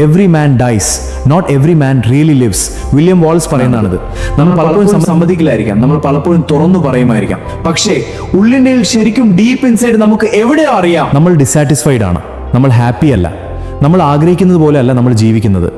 Every man dies, not every man really lives. William Wallace പറയുന്നതാണിത്. നമ്മൾ പലപ്പോഴും സമ്മതിക്കില്ലായിരിക്കാം, നമ്മൾ പലപ്പോഴും തുറന്നു പറയുമായിരിക്കാം, പക്ഷേ ഉള്ളിൻ്റെ ശരിക്കും ഡീപ്പ് ഇൻസൈഡ് നമുക്ക് എവിടെയോ അറിയാം നമ്മൾ ഡിസാറ്റിസ്ഫൈഡ് ആണ്, നമ്മൾ ഹാപ്പി അല്ല, നമ്മൾ ആഗ്രഹിക്കുന്നത് പോലെ അല്ല നമ്മൾ ജീവിക്കുന്നത്.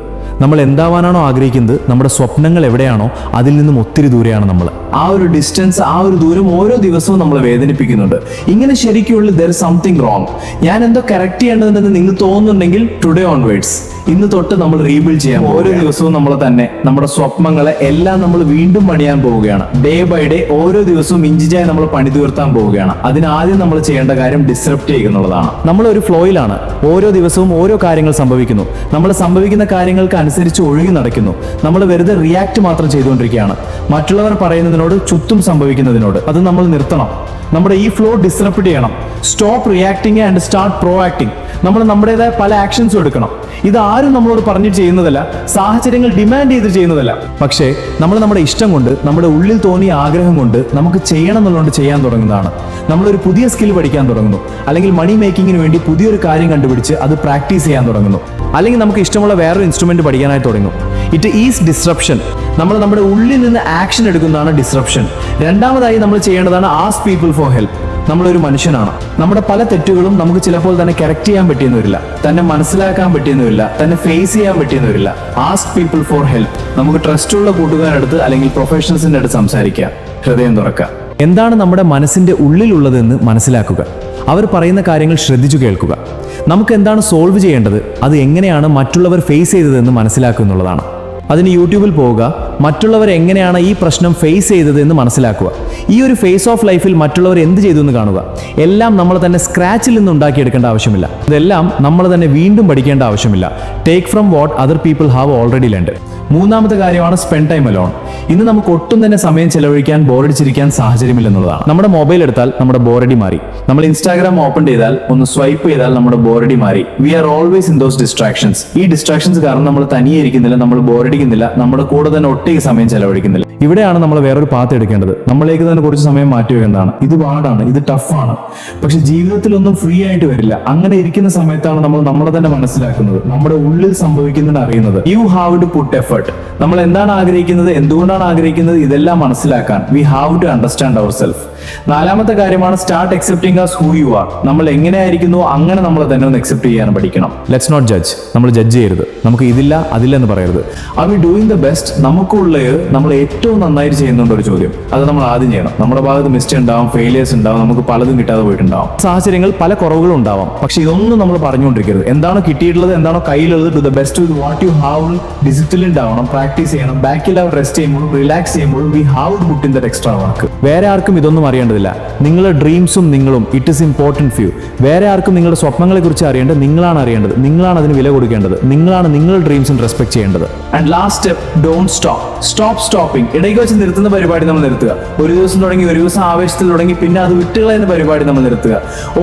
നമ്മൾ എന്താവാനാണോ ആഗ്രഹിക്കുന്നത്, നമ്മുടെ സ്വപ്നങ്ങൾ എവിടെയാണോ അതിൽ നിന്നും ഒത്തിരി ദൂരെയാണ് നമ്മൾ. ആ ഒരു ഡിസ്റ്റൻസ്, ആ ഒരു ദൂരം ഓരോ ദിവസവും നമ്മളെ വേദനിപ്പിക്കുന്നുണ്ട്. ഇങ്ങനെ ശരിക്കുള്ള ദർ ഇസ് സംതിങ് റോങ്, ഞാൻ എന്തോ കറക്റ്റ് ചെയ്യേണ്ടതുണ്ടെന്ന് നിങ്ങൾ തോന്നുന്നുണ്ടെങ്കിൽ ടുഡേ ഓൺവേർഡ്സ്, ഇന്ന് തൊട്ട് നമ്മൾ റീബിൽഡ് ചെയ്യാം. ഓരോ ദിവസവും നമ്മൾ തന്നെ നമ്മുടെ സ്വപ്നങ്ങളെ എല്ലാം നമ്മൾ വീണ്ടും പണിയാൻ പോവുകയാണ്. ഡേ ബൈ ഡേ ഓരോ ദിവസവും ഇഞ്ചിഞ്ചായി നമ്മൾ പണി തീർത്താൻ പോവുകയാണ്. അതിനാദ്യം നമ്മൾ ചെയ്യേണ്ട കാര്യം ഡിസ്റപ്റ്റ് ചെയ്യുക എന്നുള്ളതാണ്. നമ്മൾ ഒരു ഫ്ലോയിലാണ്, ഓരോ ദിവസവും ഓരോ കാര്യങ്ങൾ സംഭവിക്കുന്നു, നമ്മൾ സംഭവിക്കുന്ന കാര്യങ്ങൾക്ക് അനുസരിച്ച് ഒഴുകി നടക്കുന്നു. നമ്മൾ വെറുതെ റിയാക്ട് മാത്രം ചെയ്തുകൊണ്ടിരിക്കുകയാണ് മറ്റുള്ളവർ പറയുന്നതിനോട്, ചുറ്റും സംഭവിക്കുന്നതിനോട്. അത് നമ്മൾ നിർത്തണം. നമ്മുടെ ഈ ഫ്ലോ ഡിസ്റപ്റ്റ് ചെയ്യണം. Stop reacting and start pro acting. നമ്മൾ നമ്മുടേതായ പല ആക്ഷൻസും എടുക്കണം. ഇത് ആരും നമ്മളോട് പറഞ്ഞു ചെയ്യുന്നതല്ല, സാഹചര്യങ്ങൾ ഡിമാൻഡ് ചെയ്ത് ചെയ്യുന്നതല്ല. പക്ഷേ നമ്മൾ നമ്മുടെ ഇഷ്ടം കൊണ്ട്, നമ്മുടെ ഉള്ളിൽ തോന്നിയ ആഗ്രഹം കൊണ്ട് നമുക്ക് ചെയ്യണം എന്നുള്ളത് ചെയ്യാൻ തുടങ്ങുന്നതാണ്. നമ്മളൊരു പുതിയ സ്കിൽ പഠിക്കാൻ തുടങ്ങുന്നു, അല്ലെങ്കിൽ മണി മേക്കിങ്ങിന് വേണ്ടി പുതിയൊരു കാര്യം കണ്ടുപിടിച്ച് അത് പ്രാക്ടീസ് ചെയ്യാൻ തുടങ്ങുന്നു, അല്ലെങ്കിൽ നമുക്ക് ഇഷ്ടമുള്ള വേറൊരു ഇൻസ്ട്രുമെന്റ് പഠിക്കാനായി തുടങ്ങും. It is disruption. നമ്മൾ നമ്മുടെ ഉള്ളിൽ നിന്ന് ആക്ഷൻ എടുക്കുന്നതാണ് ഡിസ്റപ്ഷൻ. രണ്ടാമതായി നമ്മൾ ചെയ്യേണ്ടതാണ് ആസ്ക് പീപ്പിൾ ഫോർ ഹെൽപ്പ്. നമ്മളൊരു മനുഷ്യനാണ്, നമ്മുടെ പല തെറ്റുകളും നമുക്ക് ചിലപ്പോൾ തന്നെ കറക്റ്റ് ചെയ്യാൻ പറ്റിയെന്ന് വരില്ല, തന്നെ മനസ്സിലാക്കാൻ പറ്റിയെന്ന് വരില്ല, തന്നെ ഫേസ് ചെയ്യാൻ പറ്റിയെന്ന് വരില്ല. Ask people for help. നമുക്ക് ട്രസ്റ്റുള്ള കൂട്ടുകാരടുത്ത് അല്ലെങ്കിൽ പ്രൊഫഷണൽസിന്റെ അടുത്ത് സംസാരിക്കുക, ഹൃദയം തുറക്കുക. എന്താണ് നമ്മുടെ മനസ്സിന്റെ ഉള്ളിലുള്ളതെന്ന് മനസ്സിലാക്കുക. അവർ പറയുന്ന കാര്യങ്ങൾ ശ്രദ്ധിച്ചു കേൾക്കുക. നമുക്ക് എന്താണ് സോൾവ് ചെയ്യേണ്ടത്, അത് എങ്ങനെയാണ് മറ്റുള്ളവർ ഫേസ് ചെയ്തതെന്ന് മനസ്സിലാക്കുക എന്നുള്ളതാണ്. അതിന് യൂട്യൂബിൽ പോവുക, മറ്റുള്ളവർ എങ്ങനെയാണ് ഈ പ്രശ്നം ഫേസ് ചെയ്തത് എന്ന് മനസ്സിലാക്കുക. ഈ ഒരു ഫേസ് ഓഫ് ലൈഫിൽ മറ്റുള്ളവർ എന്ത് ചെയ്തു എന്ന് കാണുക. എല്ലാം നമ്മൾ തന്നെ സ്ക്രാച്ചിൽ നിന്ന് ഉണ്ടാക്കിയെടുക്കേണ്ട ആവശ്യമില്ല. ഇതെല്ലാം നമ്മൾ തന്നെ വീണ്ടും പഠിക്കേണ്ട ആവശ്യമില്ല. Take from what other people have already learned. മൂന്നാമത്തെ കാര്യമാണ് സ്പെൻഡ് ടൈം അലോൺ. ഇന്ന് നമുക്ക് ഒട്ടും തന്നെ സമയം ചെലവഴിക്കാൻ, ബോറടിച്ചിരിക്കാൻ സാഹചര്യമില്ലെന്നുള്ളതാണ്. നമ്മുടെ മൊബൈൽ എടുത്താൽ നമ്മുടെ ബോറടി മാറി. നമ്മൾ ഇൻസ്റ്റാഗ്രാം ഓപ്പൺ ചെയ്താൽ, ഒന്ന് സ്വൈപ്പ് ചെയ്താൽ നമ്മുടെ ബോറടി മാറി. We are always in those distractions. ഈ ഡിസ്ട്രാക്ഷൻസ് കാരണം നമ്മൾ തനിയെ ഇരിക്കുന്നില്ല, നമ്മൾ ബോറടിക്കുന്നില്ല, നമ്മുടെ കൂടെ തന്നെ ഒട്ടേക്ക് സമയം ചെലവഴിക്കുന്നില്ല. ഇവിടെയാണ് നമ്മൾ വേറൊരു പാത്ത് എടുക്കേണ്ടത്. നമ്മളിലേക്ക് തന്നെ കുറച്ച് സമയം മാറ്റി വെക്കേണ്ടതാണ്. ഇത് പാടാണ്, ഇത് ടഫാണ്, പക്ഷെ ജീവിതത്തിലൊന്നും ഫ്രീ ആയിട്ട് വരില്ല. അങ്ങനെ ഇരിക്കുന്ന സമയത്താണ് നമ്മൾ നമ്മളെ തന്നെ മനസ്സിലാക്കുന്നത്, നമ്മുടെ ഉള്ളിൽ സംഭവിക്കുന്നത് അറിയുന്നത്. You have to put effort. നമ്മൾ എന്താണ് ആഗ്രഹിക്കുന്നത്, എന്തുകൊണ്ടാണ് ആഗ്രഹിക്കുന്നത്, ഇതെല്ലാം മനസ്സിലാക്കാൻ we have to understand our self. നാലാമത്തെ കാര്യമാണ് start accepting as who you are. നമ്മൾ എങ്ങനെയായിരിക്കുന്നു അങ്ങനെ നമ്മൾ തന്നെ ഒന്ന് അക്സെപ്റ്റ് ചെയ്യാൻ പഠിക്കണം. Let's not judge. നമ്മൾ ജഡ്ജ് ചെയ്യരുത്. നമുക്ക് ഇതില്ല അതില്ലെന്ന് പറയരുത്. Are we doing the best? നമുക്കുള്ളത് നമ്മൾ ഏറ്റവും നന്നായിട്ട് ചെയ്യുന്നുണ്ട് ഒരു ചോദ്യം. അത് നമ്മൾ ആദ്യം ചെയ്യണം. നമ്മുടെ ഭാഗത്ത് മിസ്റ്റേക്ക് ഉണ്ടാവും, ഫെയിലിയേഴ്സ് ഉണ്ടാവും, നമുക്ക് പലതും കിട്ടാതെ പോയിട്ടുണ്ടാവും, സാഹചര്യങ്ങൾ പല കുറവുകളും ഉണ്ടാവാം. പക്ഷെ ഇതൊന്നും നമ്മൾ പറഞ്ഞുകൊണ്ടിരിക്കരുത്. എന്താണോ കിട്ടിയിട്ടുള്ളത്, എന്താണോ കയ്യിലുള്ളത്, to the best with what you have. Disciplined ആവണം, പ്രാക്ടീസ് ചെയ്യണം. ബാക്കിൽ അവർ റെസ്റ്റ് ചെയ്യുമ്പോഴും റിലാക്സ് ചെയ്യുമ്പോഴും we have to put in that extra work. വേറെ ആർക്കും ഇതൊന്നും അറിയേണ്ടതില്ല. നിങ്ങളുടെ ഡ്രീംസും നിങ്ങളും, ഇറ്റ് ഇസ് ഇമ്പോർട്ടൻറ്റ് ഫ്യൂ. വേറെ ആർക്കും നിങ്ങളുടെ സ്വപ്നങ്ങളെ കുറിച്ച് അറിയേണ്ടത് നിങ്ങളാണ് അറിയേണ്ടത്. നിങ്ങളാണ് അതിന് വില കൊടുക്കേണ്ടത്. നിങ്ങളാണ് നിങ്ങളുടെ ഡ്രീംസിന് റെസ്പെക്ട് ചെയ്യേണ്ടത്. And last step, don't stop. Stop stopping. ഇടയ്ക്ക് വെച്ച് നിർത്തുന്ന പരിപാടി നമ്മൾ നിർത്തുക. ഒരു ദിവസം തുടങ്ങി, ഒരു ദിവസം ആവേശത്തിൽ തുടങ്ങി, പിന്നെ അത് വിട്ടുകളയുന്ന പരിപാടി നമ്മൾ നിർത്തുക.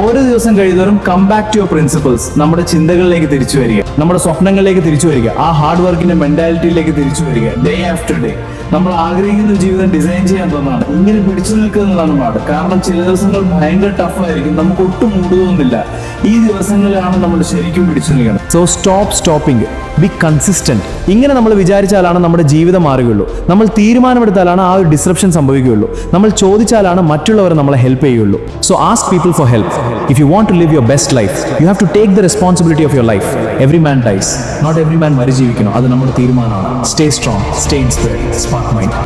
ഓരോ ദിവസം കഴിയുന്നവരും come back to your principles. നമ്മുടെ ചിന്തകളിലേക്ക് തിരിച്ചു വരിക, നമ്മുടെ സ്വപ്നങ്ങളിലേക്ക് തിരിച്ചു വരിക, ആ ഹാർഡ് വർക്കിന്റെ മെന്റാലിറ്റിയിലേക്ക് തിരിച്ചു വരിക. ഡേ ആഫ്റ്റർ ഡേ നമ്മൾ ആഗ്രഹിക്കുന്ന ജീവിതം ഡിസൈൻ ചെയ്യാൻ തോന്നാണ്. ഇങ്ങനെ പിടിച്ചു നിൽക്കുന്നതാണ് പാട്. കാരണം ചില ദിവസങ്ങൾ ഭയങ്കര ടഫായിരിക്കും, നമുക്ക് ഒട്ടും മൂടുകയൊന്നുമില്ല. ഈ ദിവസങ്ങളിലാണ് നമ്മൾ ശരിക്കും പിടിച്ചു നിൽക്കണം. So stop stopping, B consistent. ഇങ്ങനെ നമ്മൾ വിചാരിച്ചാലാണ് നമ്മുടെ ജീവിതം മാറുകയുള്ളൂ. നമ്മൾ തീരുമാനമെടുത്താലാണ് ആ ഒരു ഡിസ്റപ്ഷൻ സംഭവിക്കുകയുള്ളൂ. നമ്മൾ ചോദിച്ചാലാണ് മറ്റുള്ളവർ നമ്മളെ ഹെൽപ്പ് ചെയ്യുള്ളൂ. So ask people for help. If you want to live your best life, you have to take the responsibility of your life. Every man dies, not every man മരിജീവിക്കണം. അത് നമ്മുടെ തീരുമാനമാണ്. Stay strong, stay inspired, spark mind.